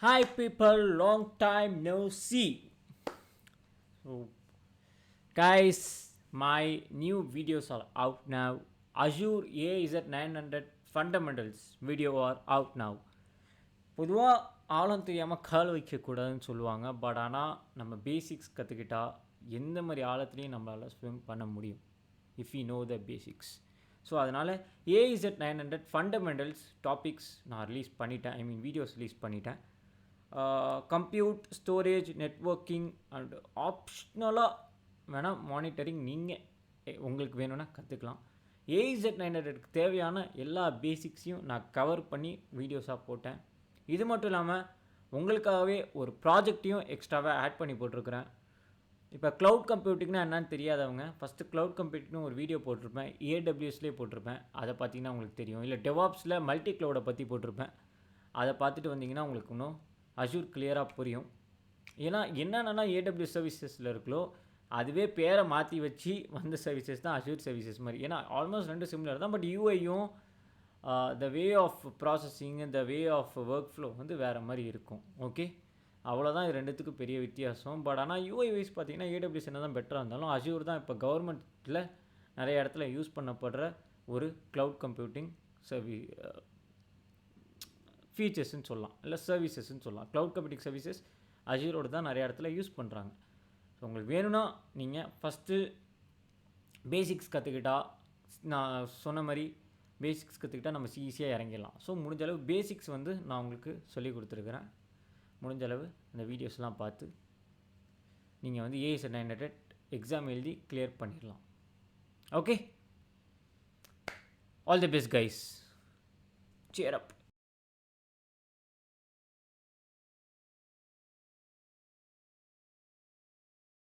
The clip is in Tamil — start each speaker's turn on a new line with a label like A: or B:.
A: Hi people, long time no see. So, guys, my new videos are out now. Azure AZ900 fundamentals video are out now. பொதுவாக ஆழம் தெரியாமல் கால் வைக்கக்கூடாதுன்னு சொல்லுவாங்க. பட் ஆனால் நம்ம பேசிக்ஸ் கற்றுக்கிட்டா எந்த மாதிரி ஆழத்துலேயும் நம்மளால் ஸ்விம் பண்ண முடியும் if you know the basics. So அதனால் AZ900 ஃபண்டமெண்டல்ஸ் டாபிக்ஸ் நான் ரிலீஸ் பண்ணிட்டேன். வீடியோஸ் ரிலீஸ் பண்ணிட்டேன். கம்ப்யூட் ஸ்டோரேஜ் நெட்வொர்க்கிங் அண்ட் ஆப்ஷனலாக வேணால் மானிட்டரிங் நீங்கள் உங்களுக்கு வேணும்னா கற்றுக்கலாம். AZ900க்கு தேவையான எல்லா பேசிக்ஸையும் நான் கவர் பண்ணி வீடியோஸாக போட்டேன். இது மட்டும் இல்லாமல் உங்களுக்காகவே ஒரு ப்ராஜெக்டையும் எக்ஸ்ட்ராவாக ஆட் பண்ணி போட்டிருக்கிறேன். இப்போ க்ளவுட் கம்ப்யூட்டிங்னா என்னன்னு தெரியாதவங்க ஃபஸ்ட்டு க்ளவுட் கம்ப்யூட்டிங்னு ஒரு வீடியோ போட்டிருப்பேன். AWSலேயே போட்டிருப்பேன். அதை பார்த்தீங்கன்னா உங்களுக்கு தெரியும். இல்லை டெவாப்ஸில் மல்டி க்ளவுடை பற்றி போட்டிருப்பேன். அதை பார்த்துட்டு வந்தீங்கன்னா உங்களுக்கு இன்னும் அஷூர் கிளியராக புரியும். ஏன்னா என்னென்னா AWS சர்வீசஸில் இருக்கோ அதுவே பேரை மாற்றி வச்சு வந்த சர்வீசஸ் தான் அஷூர் சர்வீசஸ் மாதிரி. ஏன்னா ஆல்மோஸ்ட் ரெண்டு சிமிலர் தான். பட் யூஐயும் the way of processing the way of workflow வந்து வேறு மாதிரி இருக்கும். ஓகே, அவ்வளோதான் இது ரெண்டுத்துக்கும் பெரிய வித்தியாசம். பட் ஆனால் யூஐ வைஸ் பார்த்தீங்கன்னா AWS என்ன தான் பெட்டராக இருந்தாலும் அஷூர் தான் இப்போ கவர்மெண்ட்டில் நிறைய இடத்துல யூஸ் பண்ணப்படுற ஒரு க்ளவுட் கம்ப்யூட்டிங் ஃபீச்சர்ஸ்ன்னு சொல்லலாம், இல்லை சர்வீசஸ்ன்னு சொல்லலாம். க்ளவுட் கம்ப்யூட்டிங் சர்வீசஸ் அஷூரோடு தான் நிறைய இடத்துல யூஸ் பண்ணுறாங்க. ஸோ உங்களுக்கு வேணும்னா நீங்கள் ஃபஸ்ட்டு பேசிக்ஸ் கற்றுக்கிட்டா, நான் சொன்ன மாதிரி பேசிக்ஸ் கற்றுக்கிட்டால் நம்ம ஈஸியாக இறங்கிடலாம். ஸோ முடிஞ்ச அளவு பேசிக்ஸ் வந்து நான் உங்களுக்கு சொல்லி கொடுத்துருக்குறேன். முடிஞ்ச அளவு அந்த வீடியோஸ்லாம் பார்த்து நீங்கள் வந்து AZ900 எக்ஸாம் எழுதி கிளியர் பண்ணிடலாம். Okay, all the best guys, cheer up.